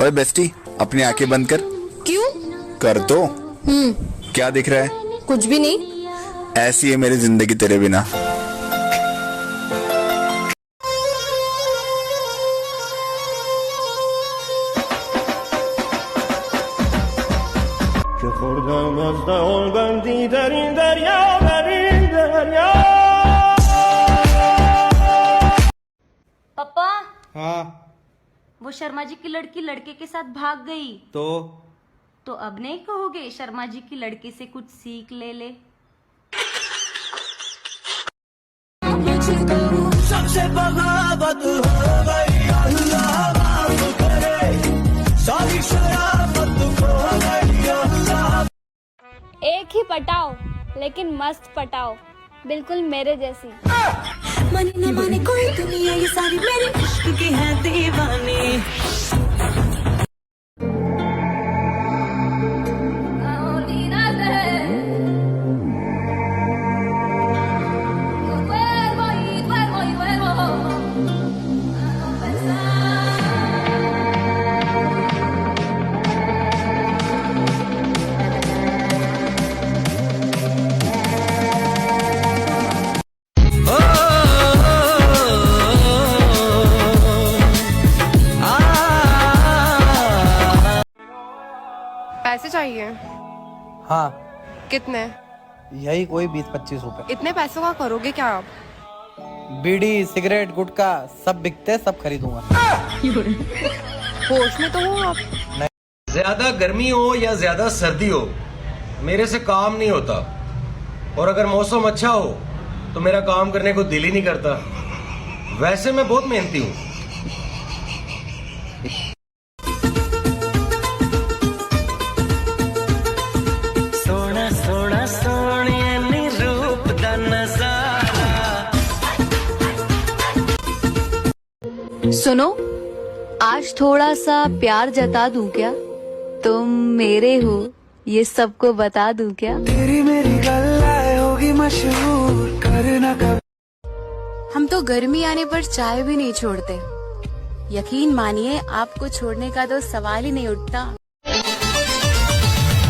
ओए बेस्टी, अपनी आंखें बंद कर। क्यों? कर दो। क्या दिख रहा है? कुछ भी नहीं। ऐसी है मेरी जिंदगी तेरे बिना। पापा, हाँ वो शर्मा जी की लड़की लड़के के साथ भाग गई तो अब नहीं कहोगे शर्मा जी की लड़के से कुछ सीख ले ले? सबसे बगावत हो गई, अल्लाह माफ करे, सारी शराफत खो गई, अल्लाह। एक ही पटाओ लेकिन मस्त पटाओ, बिल्कुल मेरे जैसी। माने न माने कोई दुनिया, ये सारी मेरे इश्क की है दीवानी। पैसे चाहिए? हाँ, कितने? यही कोई 20-25 रुपए। इतने पैसों का करोगे क्या आप? बीड़ी, सिगरेट, गुटखा सब बिकते, सब खरीदूंगा। होश में तो हो आप? ज्यादा गर्मी हो या ज्यादा सर्दी हो, मेरे से काम नहीं होता। और अगर मौसम अच्छा हो तो मेरा काम करने को दिल ही नहीं करता। वैसे मैं बहुत मेहनती हूँ। सोना सोना सोनिए नी रूप दा नजारा। सुनो, आज थोड़ा सा प्यार जता दूं क्या? तुम मेरे हो ये सबको बता दूं क्या? तेरी मेरी गल्लाए होगी मशहूर, करना कभी। हम तो गर्मी आने पर चाय भी नहीं छोड़ते। यकीन मानिए आपको छोड़ने का तो सवाल ही नहीं उठता।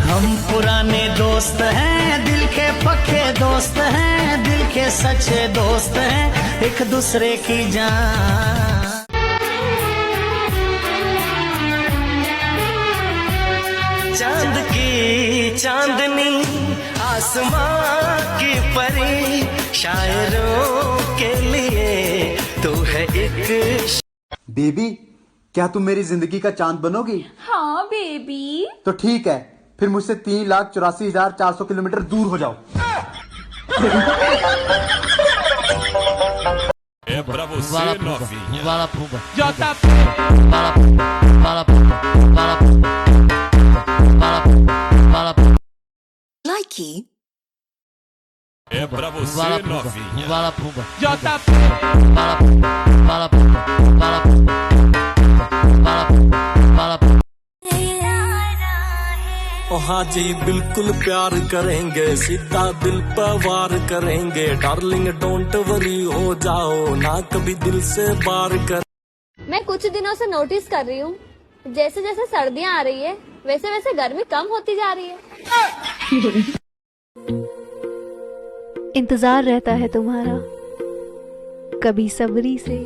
हम पुराने दोस्त हैं, दिल के पक्के दोस्त हैं, दिल के सच्चे दोस्त हैं, एक दूसरे की जान। चांद की चांदनी, आसमां की परी, शायरों के लिए तू है एक। बेबी, क्या तुम मेरी जिंदगी का चांद बनोगी? हाँ बेबी। तो ठीक है, फिर मुझसे 3,84,400 किलोमीटर दूर हो जाओ। Likey. É pra você, novinha. हाँ जी, बिल्कुल प्यार करेंगे, सीधा दिल पर वार करेंगे। डार्लिंग डोंट वरी, हो जाओ ना कभी दिल से बार कर। मैं कुछ दिनों से नोटिस कर रही हूँ, जैसे जैसे सर्दियाँ आ रही है वैसे वैसे गर्मी कम होती जा रही है। इंतजार रहता है तुम्हारा, कभी सबरी से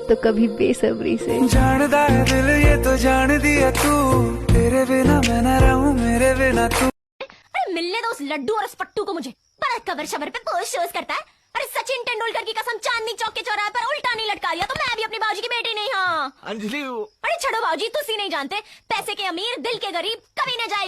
तो कभी बेसब्री से। जानदा है दिल ये तो जान दिया तू, तेरे बिना मैं न रहूं, मेरे बिना तू। अरे मिलने दो उस लड्डू और उस पट्टू को मुझे। पर कवर शवर पे पोस्ट शोज करता है। अरे सचिन तेंदुलकर की कसम, चांदनी चौक के चौराहे पर उल्टा नहीं लटका दिया तो मैं भी अपनी बाबूजी की बेटी नहीं। हाँ अंजलि। अरे छोड़ो बाबूजी, तुसी नहीं जानते, पैसे के अमीर दिल के गरीब कभी न जाए।